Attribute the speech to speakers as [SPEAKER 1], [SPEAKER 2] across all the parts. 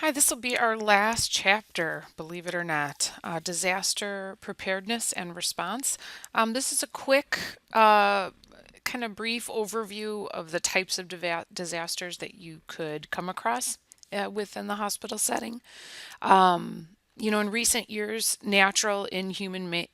[SPEAKER 1] Hi, this will be our last chapter, believe it or not, disaster preparedness and response. This is a quick, kind of brief overview of the types of disasters that you could come across within the hospital setting. In recent years, natural and human-made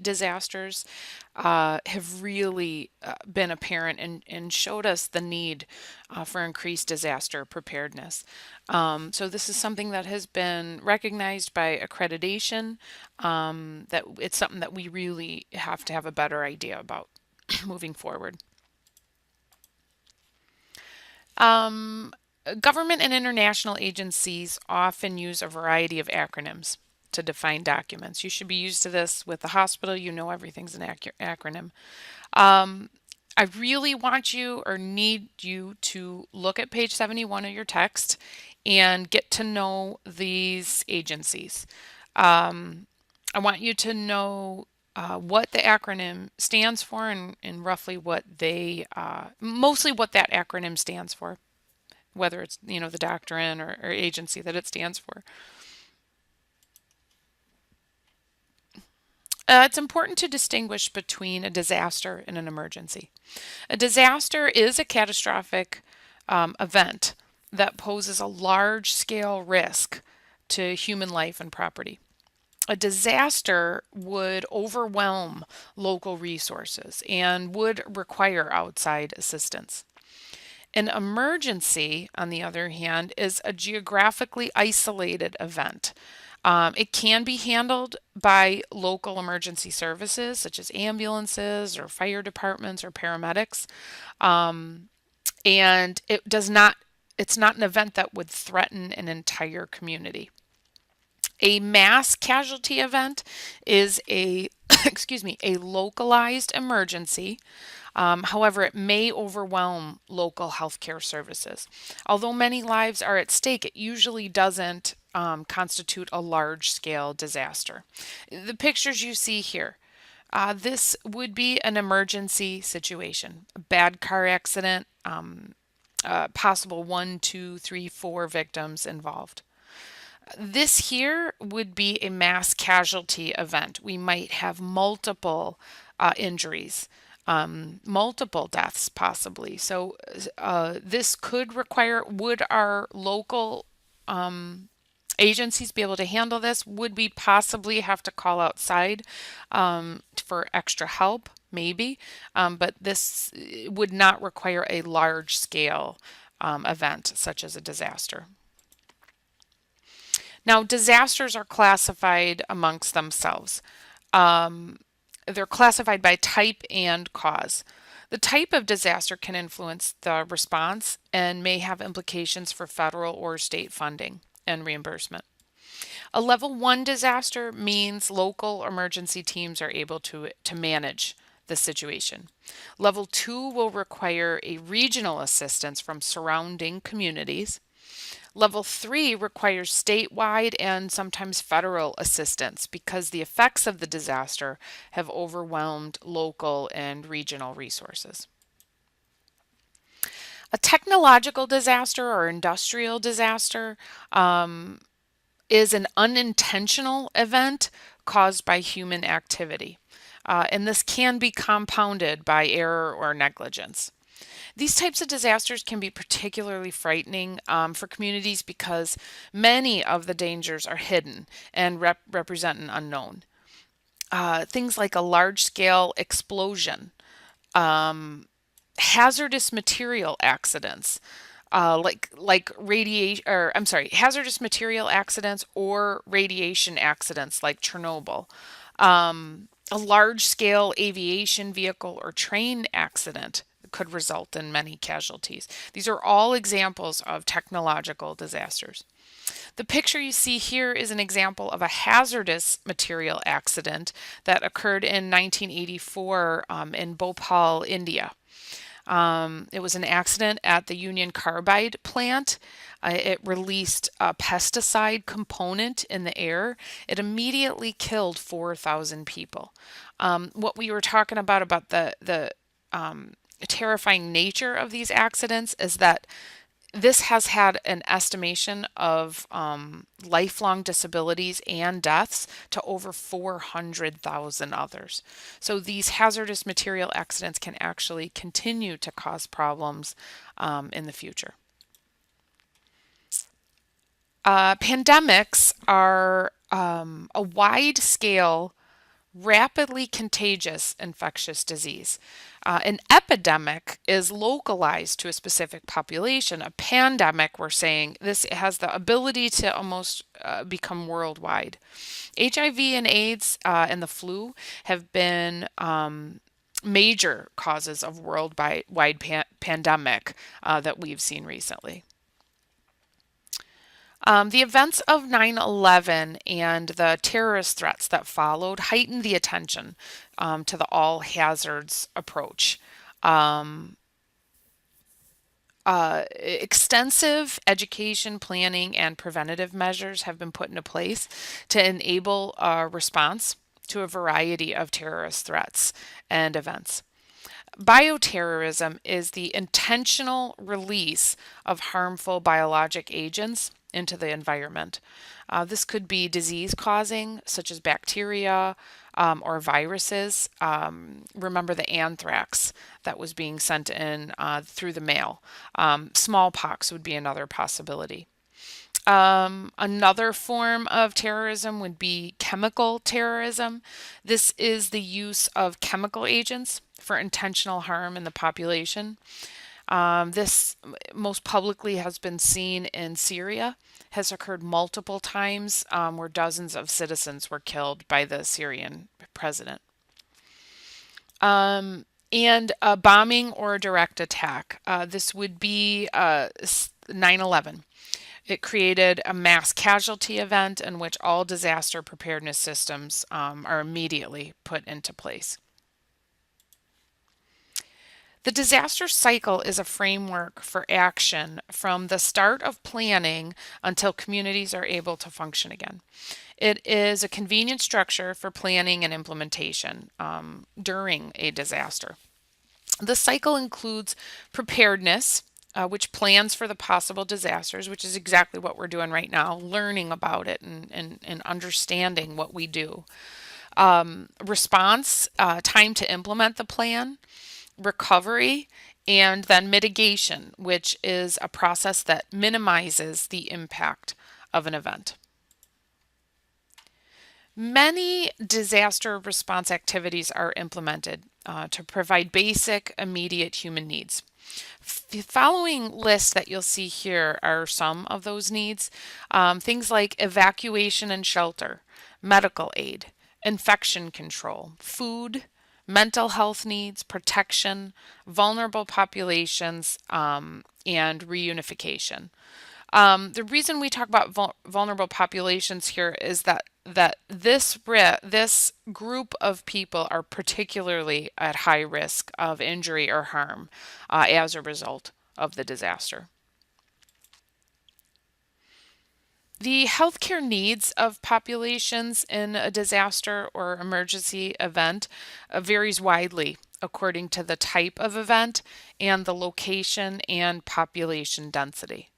[SPEAKER 1] disasters have really been apparent and showed us the need for increased disaster preparedness. So this is something that has been recognized by accreditation, that it's something that we really have to have a better idea about moving forward. Um, Government and international agencies often use a variety of acronyms to define documents. You should be used to this with the hospital. You know everything's an acronym. Um, I really want you or need you to look at page 71 of your text and get to know these agencies. Um, I want you to know what the acronym stands for and roughly mostly what that acronym stands for, whether it's, the doctrine or agency that it stands for. It's important to distinguish between a disaster and an emergency. A disaster is a catastrophic event that poses a large scale risk to human life and property. A disaster would overwhelm local resources and would require outside assistance. An emergency, on the other hand, is a geographically isolated event. It can be handled by local emergency services, such as ambulances or fire departments or paramedics. Um, and it's not an event that would threaten an entire community. A mass casualty event is a, excuse me, a localized emergency. However, it may overwhelm local healthcare services. Although many lives are at stake, it usually doesn't constitute a large scale disaster. The pictures you see here, this would be an emergency situation, a bad car accident, possible one, two, three, four victims involved. This here would be a mass casualty event. We might have multiple injuries, multiple deaths possibly. So this would our local agencies be able to handle this? Would we possibly have to call outside for extra help? Maybe, but this would not require a large scale event such as a disaster. Now, disasters are classified amongst themselves. Um, they're classified by type and cause. The type of disaster can influence the response and may have implications for federal or state funding and reimbursement. A level 1 disaster means local emergency teams are able to manage the situation. Level 2 will require a regional assistance from surrounding communities. Level 3 requires statewide and sometimes federal assistance because the effects of the disaster have overwhelmed local and regional resources. A technological disaster or industrial disaster is an unintentional event caused by human activity. And this can be compounded by error or negligence. These types of disasters can be particularly frightening for communities because many of the dangers are hidden and represent an unknown. Things like a large scale explosion, hazardous material accidents, like radiation, or I'm sorry, hazardous material accidents or radiation accidents like Chernobyl. A large scale aviation vehicle or train accident could result in many casualties. These are all examples of technological disasters. The picture you see here is an example of a hazardous material accident that occurred in 1984 in Bhopal, India. It was an accident at the Union Carbide plant. It released a pesticide component in the air. It immediately killed 4,000 people. What we were talking about the terrifying nature of these accidents is that This has had an estimation of lifelong disabilities and deaths to over 400,000 others. So these hazardous material accidents can actually continue to cause problems in the future. Pandemics are a wide scale, rapidly contagious infectious disease. An epidemic is localized to a specific population. A pandemic, we're saying, this has the ability to almost become worldwide. HIV and AIDS and the flu have been major causes of worldwide pandemic that we've seen recently. The events of 9/11 and the terrorist threats that followed heightened the attention to the all hazards approach. Um, Extensive education, planning, and preventative measures have been put into place to enable a response to a variety of terrorist threats and events. Bioterrorism is the intentional release of harmful biologic agents into the environment. This could be disease causing, such as bacteria or viruses. Remember the anthrax that was being sent in through the mail. Smallpox would be another possibility. Another form of terrorism would be chemical terrorism. This is the use of chemical agents for intentional harm in the population. This most publicly has been seen in Syria, has occurred multiple times where dozens of citizens were killed by the Syrian president. And a bombing or a direct attack. This would be 9/11. It created a mass casualty event in which all disaster preparedness systems are immediately put into place. The disaster cycle is a framework for action from the start of planning until communities are able to function again. It is a convenient structure for planning and implementation during a disaster. The cycle includes preparedness, which plans for the possible disasters, which is exactly what we're doing right now, learning about it and understanding what we do. Response, time to implement the plan, recovery, and then mitigation, which is a process that minimizes the impact of an event. Many disaster response activities are implemented to provide basic, immediate human needs. The following list that you'll see here are some of those needs. Things like evacuation and shelter, medical aid, infection control, food, mental health needs, protection, vulnerable populations, and reunification. The reason we talk about vulnerable populations here is that this group of people are particularly at high risk of injury or harm as a result of the disaster. The healthcare needs of populations in a disaster or emergency event varies widely according to the type of event and the location and population density.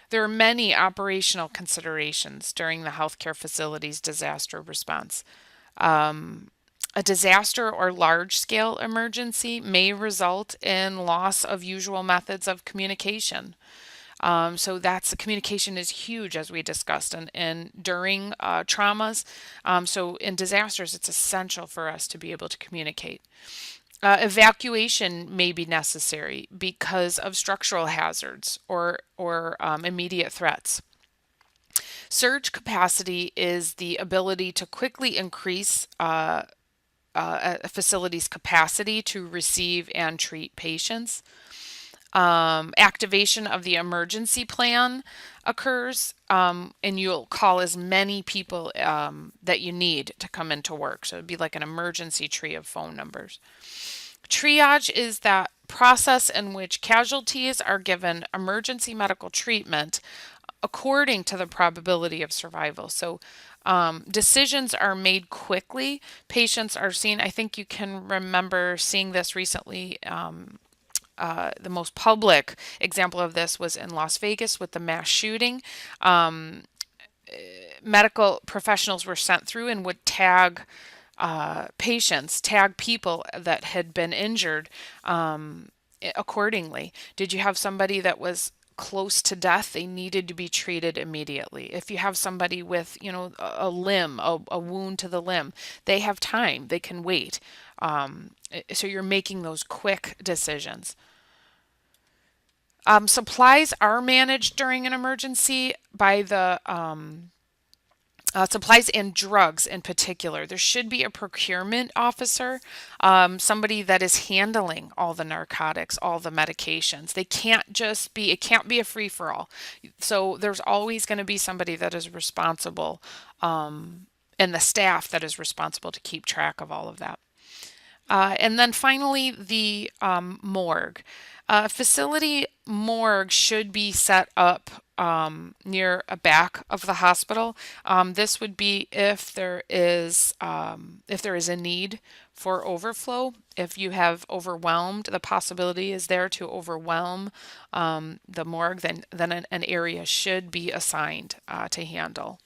[SPEAKER 1] There are many operational considerations during the healthcare facility's disaster response. A disaster or large scale emergency may result in loss of usual methods of communication. So that's communication is huge, as we discussed, and during traumas. So in disasters, it's essential for us to be able to communicate. Evacuation may be necessary because of structural hazards or immediate threats. Surge capacity is the ability to quickly increase a facility's capacity to receive and treat patients. Activation of the emergency plan occurs, and you'll call as many people that you need to come into work. So it'd be like an emergency tree of phone numbers. Triage is that process in which casualties are given emergency medical treatment according to the probability of survival. So decisions are made quickly. Patients are seen. I think you can remember seeing this recently the most public example of this was in Las Vegas with the mass shooting. Um, Medical professionals were sent through and would tag patients, tag people that had been injured accordingly. Did you have somebody that was close to death? They needed to be treated immediately. If you have somebody with, a limb, a wound to the limb, they have time. They can wait. So you're making those quick decisions. Supplies are managed during an emergency by the supplies and drugs in particular. There should be a procurement officer, somebody that is handling all the narcotics, all the medications. It can't be a free for all. So there's always going to be somebody that is responsible, and the staff that is responsible to keep track of all of that. And then finally, the morgue. Facility morgue should be set up near a back of the hospital. This would be if there is a need for overflow. If you have overwhelmed, the possibility is there to overwhelm the morgue, then an area should be assigned to handle